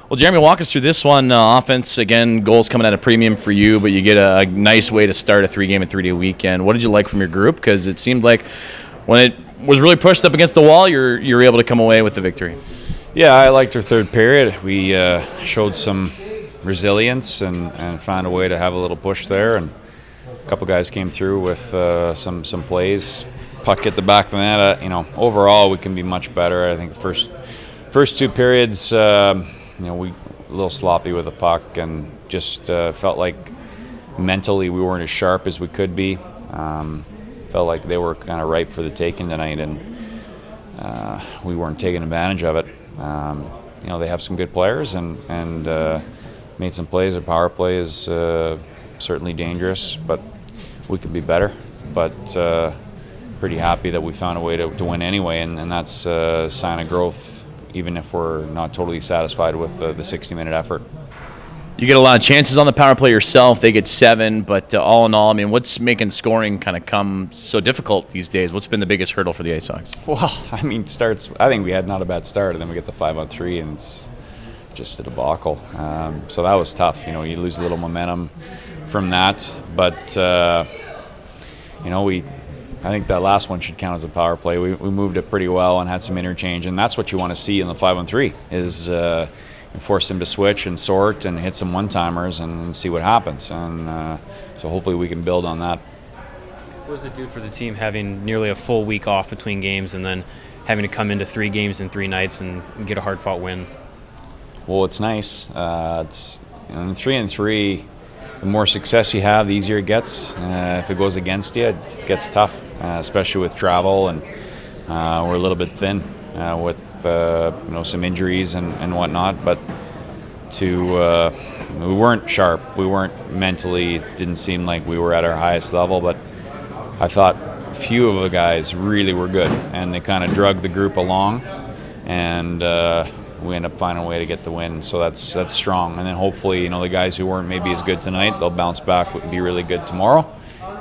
Well, Jeremy, walk us through this one. Offense, again, goals coming at a premium for you, but you get a nice way to start a 3-game and 3-day weekend. What did you like from your group? Because it seemed like when it was really pushed up against the wall, you're able to come away with the victory. Yeah, I liked our third period. We showed some resilience and found a way to have a little push there. And a couple guys came through with some plays. Puck at the back of the net. Overall, we can be much better. I think the first two periods, we a little sloppy with the puck and just felt like mentally we weren't as sharp as we could be. Felt like they were kind of ripe for the taking tonight, and we weren't taking advantage of it. They have some good players and made some plays. Their power play is certainly dangerous, but we could be better. But pretty happy that we found a way to win anyway, and that's a sign of growth, even if we're not totally satisfied with the 60-minute effort. You get a lot of chances on the power play yourself. They get 7, but all in all, what's making scoring kind of come so difficult these days? What's been the biggest hurdle for the IceHogs? Well, I think we had not a bad start, and then we get the 5-on-3, and it's just a debacle. So that was tough. You lose a little momentum from that, but I think that last one should count as a power play. We moved it pretty well and had some interchange, and that's what you want to see in the 5-on-3 is force them to switch and sort and hit some one-timers and see what happens. And so hopefully we can build on that. What does it do for the team having nearly a full week off between games and then having to come into 3 games in 3 nights and get a hard-fought win? Well, it's nice. It's in 3-on-3. The more success you have, the easier it gets. If it goes against you, it gets tough, especially with travel, and we're a little bit thin with some injuries and whatnot. But we weren't sharp. We weren't mentally. It didn't seem like we were at our highest level. But I thought a few of the guys really were good, and they kind of drug the group along, and we end up finding a way to get the win, so that's strong. And then hopefully, the guys who weren't maybe as good tonight, they'll bounce back and be really good tomorrow,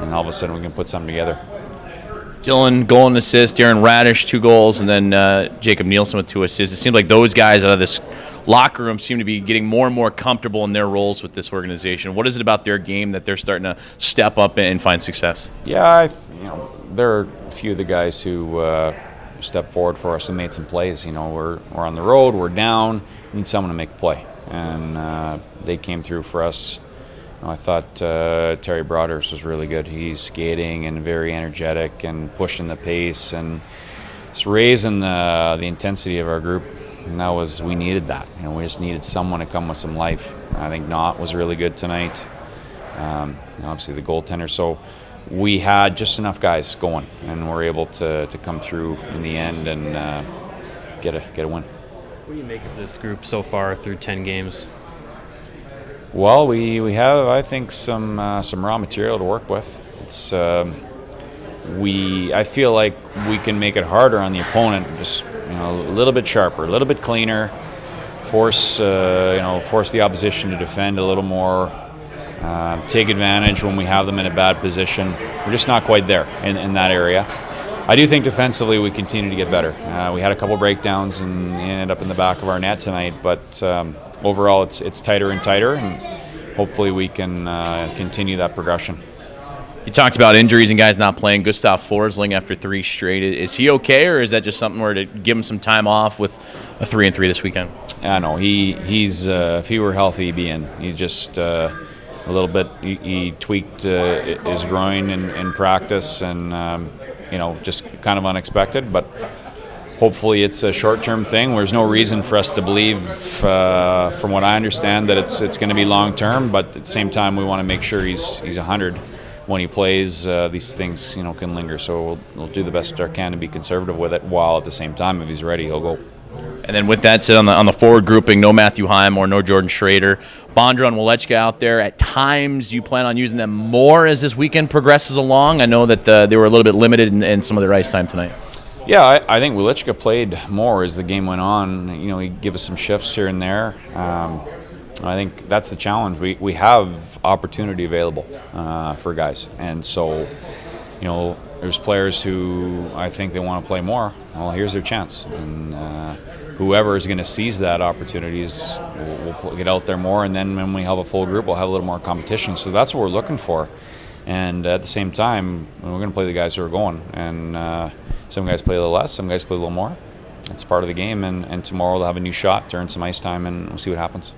and all of a sudden we can put something together. Dylan, goal and assist. Darren Radish, 2 goals, and then Jacob Nielsen with 2 assists. It seems like those guys out of this locker room seem to be getting more and more comfortable in their roles with this organization. What is it about their game that they're starting to step up and find success? Yeah, there are a few of the guys who stepped forward for us and made some plays. We're on the road, we're down, need someone to make a play, and they came through for us. I thought Terry Broadhurst was really good. He's skating and very energetic and pushing the pace and it's raising the intensity of our group, and we needed that. We just needed someone to come with some life. I think Knott was really good tonight. Obviously the goaltender. So we had just enough guys going, and we're able to come through in the end and get a win. What do you make of this group so far through 10 games? Well, we have, I think, some raw material to work with. It's I feel like we can make it harder on the opponent, just a little bit sharper, a little bit cleaner, force the opposition to defend a little more. Take advantage when we have them in a bad position. We're just not quite there in that area. I do think defensively we continue to get better. We had a couple breakdowns and ended up in the back of our net tonight, but overall it's tighter and tighter, and hopefully we can continue that progression. You talked about injuries and guys not playing. Gustav Forsling after 3 straight. Is he okay, or is that just something where to give him some time off with a 3-3 this weekend? I know he's if he were healthy, he'd be in. He just a little bit. He tweaked his groin in practice, and just kind of unexpected. But hopefully it's a short-term thing. There's no reason for us to believe, from what I understand, that it's going to be long-term. But at the same time, we want to make sure he's 100 when he plays. These things can linger. So we'll do the best we can to be conservative with it, while at the same time, if he's ready, he'll go. And then with that said, on the forward grouping, no Matthew Highmore, no Jordan Schrader. Bondra and Walechka out there. At times, you plan on using them more as this weekend progresses along? I know that they were a little bit limited in some of their ice time tonight. Yeah, I think Walechka played more as the game went on. He'd give us some shifts here and there. I think that's the challenge. We have opportunity available for guys. And so, there's players who I think they want to play more. Well, here's their chance. And whoever is going to seize that opportunities, we'll get out there more, and then when we have a full group, we'll have a little more competition. So that's what we're looking for. And at the same time, we're going to play the guys who are going. And some guys play a little less, some guys play a little more. It's part of the game, and tomorrow they'll have a new shot to earn some ice time, and we'll see what happens.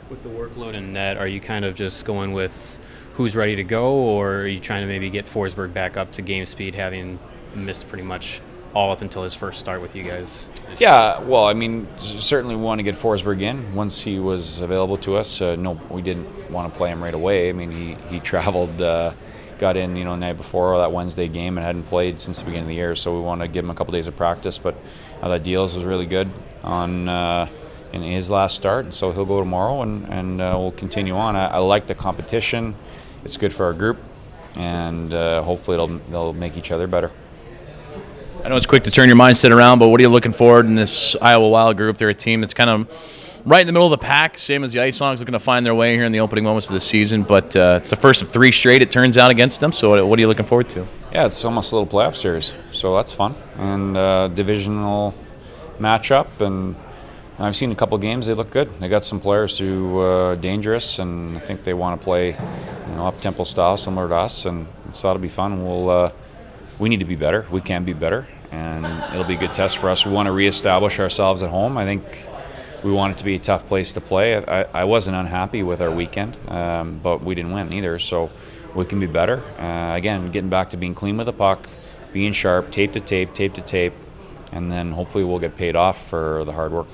With the workload in net, are you kind of just going with who's ready to go, or are you trying to maybe get Forsberg back up to game speed, having missed pretty much all up until his first start with you guys? Yeah, well, I mean, certainly we want to get Forsberg in once he was available to us. No, we didn't want to play him right away. I mean, he traveled, got in, the night before that Wednesday game and hadn't played since the beginning of the year, so we want to give him a couple days of practice. But that Deals was really good in his last start, and so he'll go tomorrow, and we'll continue on. I like the competition. It's good for our group, and hopefully they'll make each other better. I know it's quick to turn your mindset around, but what are you looking forward in this Iowa Wild group? They're a team that's kind of right in the middle of the pack, same as the IceHogs, looking to find their way here in the opening moments of the season. But it's the first of 3 straight, it turns out, against them. So what are you looking forward to? Yeah, it's almost a little playoff series, so that's fun. And divisional matchup, and I've seen a couple games. They look good. They got some players who are dangerous, and I think they want to play up-tempo style similar to us, and so that'll be fun. We need to be better. We can be better, and it'll be a good test for us. We want to reestablish ourselves at home. I think we want it to be a tough place to play. I wasn't unhappy with our weekend, but we didn't win either, so we can be better. Again, getting back to being clean with the puck, being sharp, tape to tape, and then hopefully we'll get paid off for the hard work.